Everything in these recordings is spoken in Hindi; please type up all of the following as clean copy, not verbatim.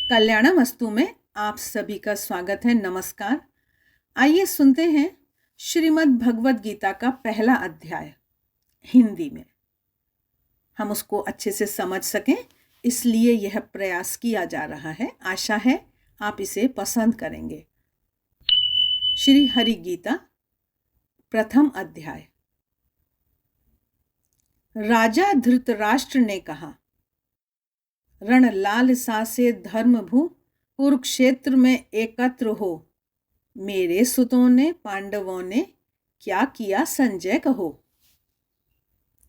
कल्याणमस्तु में आप सभी का स्वागत है। नमस्कार। आइए सुनते हैं श्रीमद् भगवद गीता का पहला अध्याय हिंदी में। हम उसको अच्छे से समझ सकें इसलिए यह प्रयास किया जा रहा है। आशा है आप इसे पसंद करेंगे। श्री हरि गीता प्रथम अध्याय। राजा धृतराष्ट्र ने कहा, रण लालसा से धर्मभू कुरुक्षेत्र में एकत्र हो। मेरे सुतों ने पांडवों ने क्या किया संजय कहो।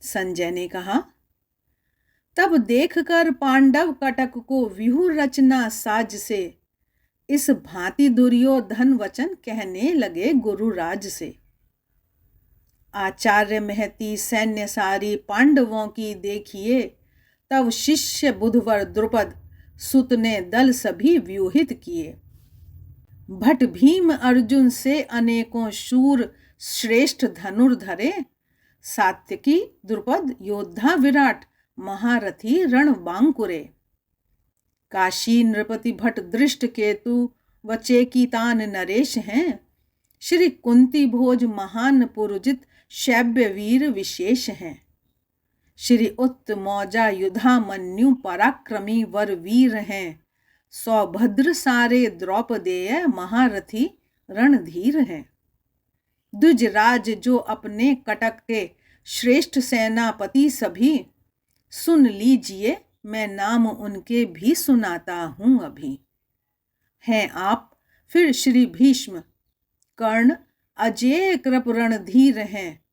संजय ने कहा, तब देखकर पांडव कटक को व्यूह रचना साज से इस भांति दुर्योधन वचन कहने लगे गुरुराज से। आचार्य महती सैन्य सारी पांडवों की देखिए, तब शिष्य बुधवर द्रुपद सुत ने दल सभी व्यूहित किए। भट भीम अर्जुन से अनेकों शूर श्रेष्ठ धनुर्धरे। सात्यकी द्रुपद योद्धा विराट महारथी रण बांकुरे। काशी नृपति भट दृष्ट केतु व चेकितान नरेश हैं। श्री कुंती भोज महान पुरुजित शैब्य वीर विशेष हैं। श्री उत्तमौजा युधामन्यु पराक्रमी वर वीर हैं। सौभद्र सारे द्रौपदेय महारथी रणधीर हैं। द्विजराज जो अपने कटक के श्रेष्ठ सेनापति सभी, सुन लीजिए मैं नाम उनके भी सुनाता हूँ अभी। हैं आप फिर श्री भीष्म, कर्ण अजेय कृप रणधीर हैं।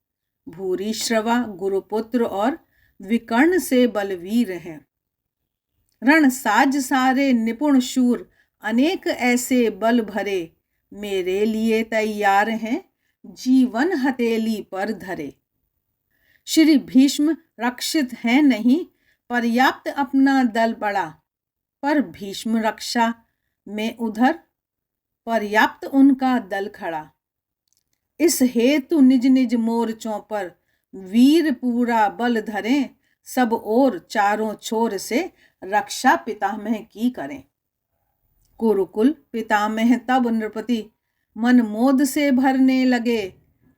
भूरी श्रवा गुरुपुत्र और विकर्ण से बलवीर हैं। रण साज सारे निपुण शूर अनेक ऐसे बल भरे। मेरे लिए तैयार हैं जीवन हथेली पर धरे। श्री भीष्म रक्षित हैं नहीं, पर्याप्त अपना दल बड़ा। पर भीष्म रक्षा में उधर पर्याप्त उनका दल खड़ा। इस हेतु निज निज मोर्चों पर वीर पूरा बल धरें। सब ओर चारों छोर से रक्षा पितामह की करें। कुरुकुल पितामह तब नृपति मन मोद से भरने लगे।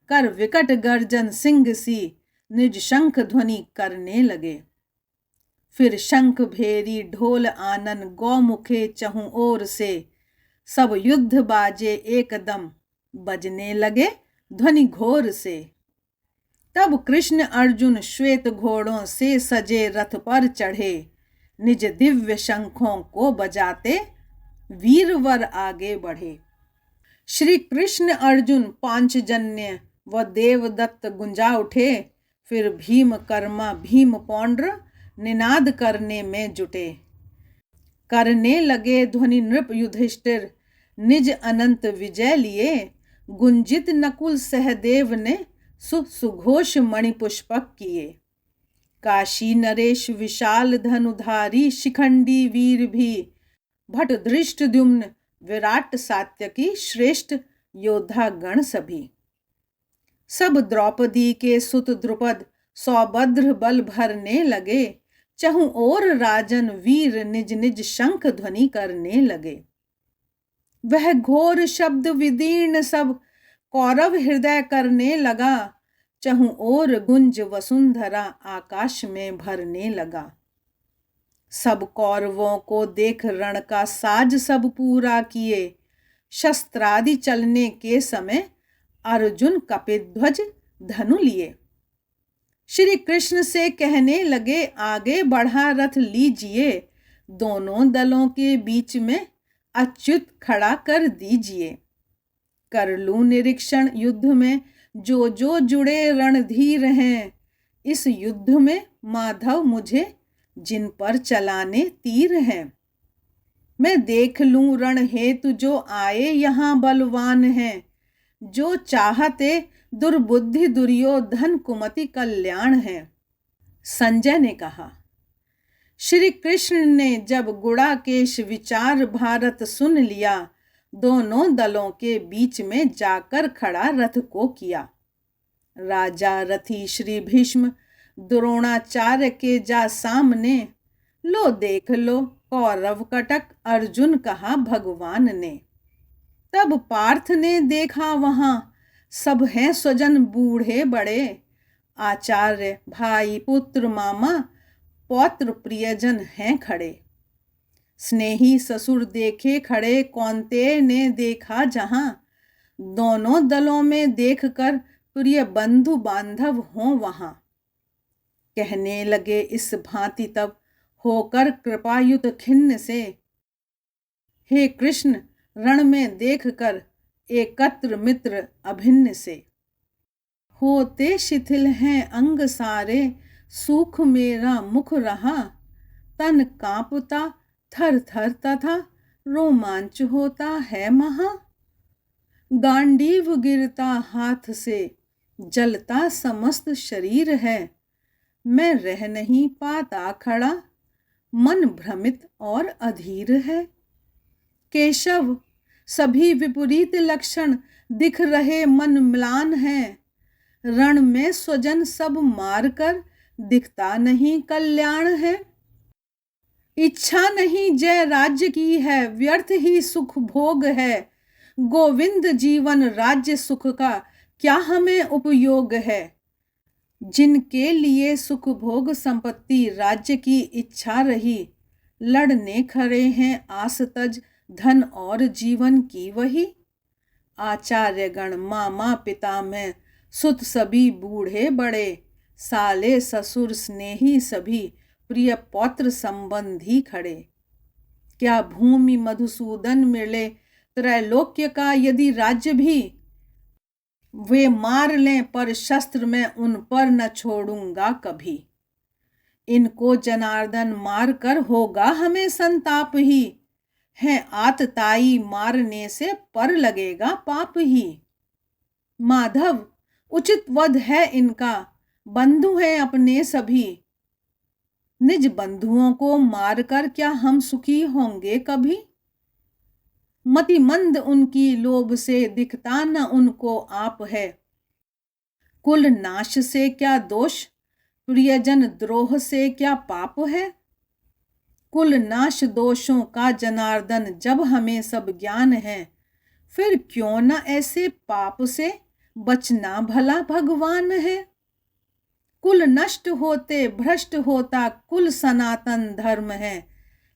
कर विकट गर्जन सिंह सी निज शंख ध्वनि करने लगे। फिर शंख भेरी ढोल आनन गौमुखे चहुं ओर से। सब युद्ध बाजे एकदम बजने लगे ध्वनि घोर से। तब कृष्ण अर्जुन श्वेत घोड़ों से सजे रथ पर चढ़े। निज दिव्य शंखों को बजाते वीरवर आगे बढ़े। श्री कृष्ण अर्जुन पांचजन्य व देवदत्त गुंजा उठे। फिर भीम कर्मा भीम पौंड्र निनाद करने में जुटे। करने लगे ध्वनि नृप युधिष्ठिर निज अनंत विजय लिए। गुंजित नकुल सहदेव ने सुघोष मणिपुष्पक किए। काशी नरेश विशाल धनुधारी शिखंडी वीर भी। भट धृष्टद्युम्न विराट सात्यकी श्रेष्ठ योद्धा गण सभी। सब द्रौपदी के सुत द्रुपद सौभद्र बल भरने लगे। चहुं ओर राजन वीर निज निज शंख ध्वनि करने लगे। वह घोर शब्द विदीर्ण सब कौरव हृदय करने लगा। चहुं ओर गुंज वसुंधरा आकाश में भरने लगा। सब कौरवों को देख रण का साज सब पूरा किए। शस्त्रादि चलने के समय अर्जुन कपिध्वज धनु लिए। श्री कृष्ण से कहने लगे, आगे बढ़ा रथ लीजिए। दोनों दलों के बीच में अच्युत खड़ा कर दीजिए। कर लूं निरीक्षण युद्ध में जो जो जुड़े रणधीर हैं। इस युद्ध में माधव मुझे जिन पर चलाने तीर हैं। मैं देख लूं रण हेतु जो आए यहाँ बलवान हैं। जो चाहते दुर्बुद्धि दुर्योधन कुमति कल्याण है। संजय ने कहा, श्री कृष्ण ने जब गुड़ाकेश विचार भारत सुन लिया। दोनों दलों के बीच में जाकर खड़ा रथ को किया। राजा रथी श्री भीष्म द्रोणाचार्य के जा सामने। लो देख लो कौरव कटक अर्जुन कहा भगवान ने। तब पार्थ ने देखा वहां सब हैं स्वजन बूढ़े बड़े, आचार्य भाई पुत्र मामा पौत्र प्रियजन हैं खड़े। स्नेही ससुर देखे खड़े, कौन्तेय ने देखा जहां, दोनों दलों में देखकर प्रिय बंधु बांधव हों वहां। कहने लगे इस भांति तब होकर कृपायुत खिन्न से, हे कृष्ण रण में देखकर एकत्र मित्र अभिन्न से। होते शिथिल हैं अंग सारे, सूख मेरा मुख रहा, तन कांपता थर थर तथा रोमांच होता है महा। गांडीव गिरता हाथ से, जलता समस्त शरीर है, मैं रह नहीं पाता खड़ा, मन भ्रमित और अधीर है। केशव सभी विपरीत लक्षण दिख रहे, मन म्लान है, रण में स्वजन सब मार कर दिखता नहीं कल्याण है। इच्छा नहीं जय राज्य की है, व्यर्थ ही सुख भोग है, गोविंद जीवन राज्य सुख का क्या हमें उपयोग है। जिनके लिए सुख भोग संपत्ति राज्य की इच्छा रही, लड़ने खड़े हैं आस तज धन और जीवन की वही। आचार्य गण मामा पिता में सुत सभी बूढ़े बड़े, साले ससुर स्नेही सभी प्रिय पौत्र संबंधी खड़े। क्या भूमि मधुसूदन मिले त्रैलोक्य का यदि राज्य भी, वे मार लें पर शस्त्र में उन पर न छोड़ूंगा कभी। इनको जनार्दन मार कर होगा हमें संताप ही, है आतताई मारने से पर लगेगा पाप ही। माधव उचित वध है इनका, बंधु हैं अपने सभी, निज बंधुओं को मारकर क्या हम सुखी होंगे कभी। मति मंद उनकी लोभ से दिखता न उनको आप है, कुल नाश से क्या दोष प्रियजन द्रोह से क्या पाप है। कुल नाश दोषों का जनार्दन जब हमें सब ज्ञान है, फिर क्यों न ऐसे पाप से बचना भला भगवान है। कुल नष्ट होते भ्रष्ट होता कुल सनातन धर्म है,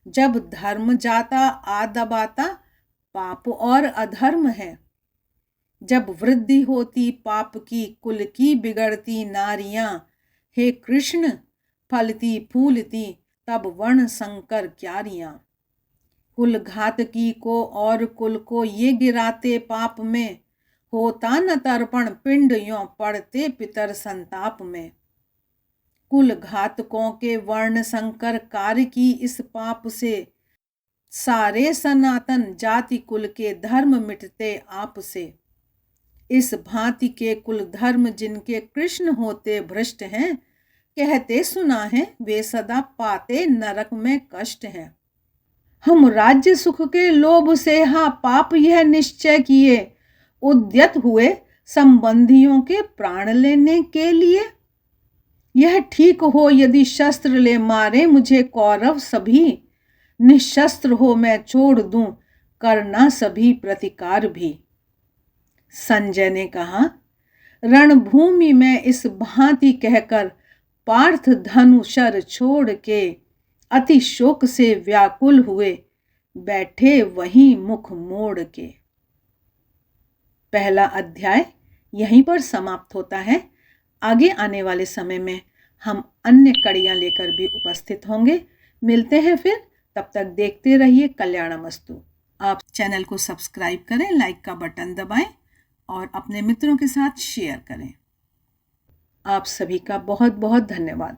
जब धर्म जाता आ दबाता पाप और अधर्म है। जब वृद्धि होती पाप की कुल की बिगड़ती नारियां, हे कृष्ण फलती फूलती तब वर्ण संकर क्यारियां। कुल घातकी को और कुल को ये गिराते पाप में, होता न तर्पण पिंड यों पड़ते पितर संताप में। कुल घातकों के वर्ण संकर कार्य की इस पाप से, सारे सनातन जाति कुल के धर्म मिटते आप से। इस भांति के कुल धर्म जिनके कृष्ण होते भ्रष्ट हैं, कहते सुना है वे सदा पाते नरक में कष्ट हैं। हम राज्य सुख के लोभ से हाँ पाप यह निश्चय किए, उद्यत हुए संबंधियों के प्राण लेने के लिए। यह ठीक हो यदि शस्त्र ले मारे मुझे कौरव सभी, निशस्त्र हो मैं छोड़ दूं करना सभी प्रतिकार भी। संजय ने कहा रणभूमि में इस भांति कहकर पार्थ धनुषर छोड़ के अति शोक से व्याकुल हुए, बैठे वहीं मुख मोड़ के। पहला अध्याय यहीं पर समाप्त होता है। आगे आने वाले समय में हम अन्य कड़ियां लेकर भी उपस्थित होंगे। मिलते हैं फिर, तब तक देखते रहिए कल्याणमस्तु। आप चैनल को सब्सक्राइब करें, लाइक का बटन दबाएं और अपने मित्रों के साथ शेयर करें। आप सभी का बहुत बहुत धन्यवाद।